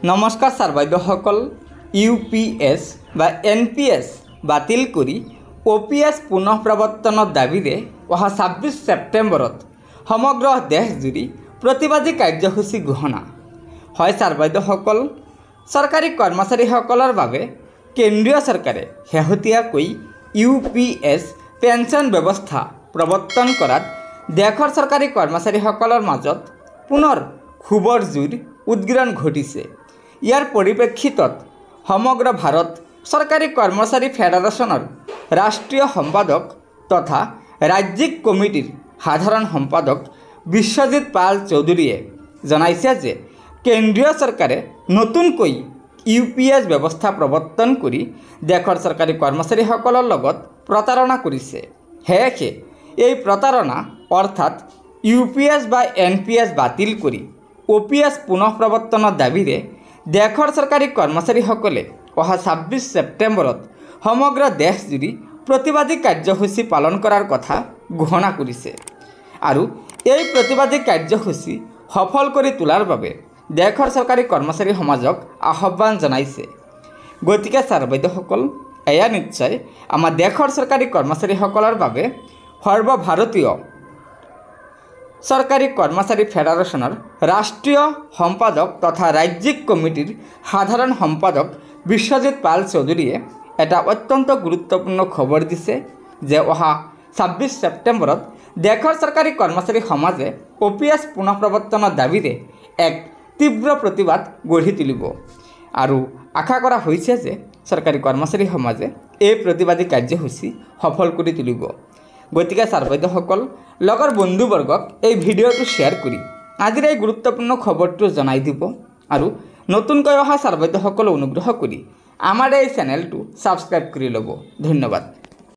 নমস্কাৰ ছাৰ বাইদেউসকল। UPS বা NPS বাতিল কৰি OPS পুনঃ প্ৰৱৰ্তনৰ দাবীৰে অহা 26 ছেপ্টেম্বৰত সমগ্ৰ দেশজুৰি প্ৰতিবাদী কাৰ্যসূচী ঘোষণা হয়। ছাৰ বাইদেউসকল, চৰকাৰী কৰ্মচাৰীসকলৰ বাবে কেন্দ্ৰীয় চৰকাৰে শেহতীয়াকৈ UPS পেঞ্চন ব্যৱস্থা প্ৰৱৰ্তন কৰাত দেশৰ চৰকাৰী কৰ্মচাৰীসকলৰ মাজত পুনৰ ক্ষোভৰ জুইৰ উদ্গিৰণ ঘটিছে। ইয়াৰ পৰিপ্ৰেক্ষিতত সমগ্ৰ ভাৰত চৰকাৰী কৰ্মচাৰী ফেডাৰেশ্যনৰ ৰাষ্ট্ৰীয় সম্পাদক তথা ৰাজ্যিক কমিটিৰ সাধাৰণ সম্পাদক বিশ্বজিৎ পাল চৌধুৰীয়ে জনাইছে যে কেন্দ্ৰীয় চৰকাৰে নতুনকৈ UPS ব্যৱস্থা প্ৰৱৰ্তন কৰি দেশৰ চৰকাৰী কৰ্মচাৰীসকলৰ লগত প্ৰতাৰণা কৰিছে। সেয়েহে এই প্ৰতাৰণা অৰ্থাৎ UPS বা NPS বাতিল কৰি OPS পুনঃ প্ৰৱৰ্তনৰ দাবীৰে দেশৰ চৰকাৰী কৰ্মচাৰীসকলে অহা 26 ছেপ্টেম্বৰত সমগ্ৰ দেশজুৰি প্ৰতিবাদী কাৰ্যসূচী পালন কৰাৰ কথা ঘোষণা কৰিছে আৰু এই প্ৰতিবাদী কাৰ্যসূচী সফল কৰি তোলাৰ বাবে দেশৰ চৰকাৰী কৰ্মচাৰী সমাজক আহ্বান জনাইছে। গতিকে ছাৰ বাইদেউসকল, এয়া নিশ্চয় আমাৰ দেশৰ চৰকাৰী কৰ্মচাৰীসকলৰ বাবে সৰ্বভাৰতীয় চৰকাৰী কৰ্মচাৰী ফেডাৰেশ্যনৰ ৰাষ্ট্ৰীয় সম্পাদক তথা ৰাজ্যিক কমিটিৰ সাধাৰণ সম্পাদক বিশ্বজিৎ পাল চৌধুৰীয়ে এটা অত্যন্ত গুৰুত্বপূৰ্ণ খবৰ দিছে যে অহা 26 ছেপ্টেম্বৰত দেশৰ চৰকাৰী কৰ্মচাৰী সমাজে OPS পুনঃ প্ৰৱৰ্তনৰ দাবীৰে এক তীব্ৰ প্ৰতিবাদ গঢ়ি তুলিব আৰু আশা কৰা হৈছে যে চৰকাৰী কৰ্মচাৰী সমাজে এই প্ৰতিবাদী কাৰ্যসূচী সফল কৰি তুলিব। গতিকে ছাৰ বাইদেউসকল, লগৰ বন্ধুবৰ্গক এই ভিডিঅ'টো শ্বেয়াৰ কৰি আজিৰ এই গুৰুত্বপূৰ্ণ খবৰটো জনাই দিব আৰু নতুনকৈ অহা ছাৰ বাইদেউসকল অনুগ্ৰহ কৰি আমাৰ এই চেনেলটো ছাবস্ক্ৰাইব কৰি ল'ব। ধন্যবাদ।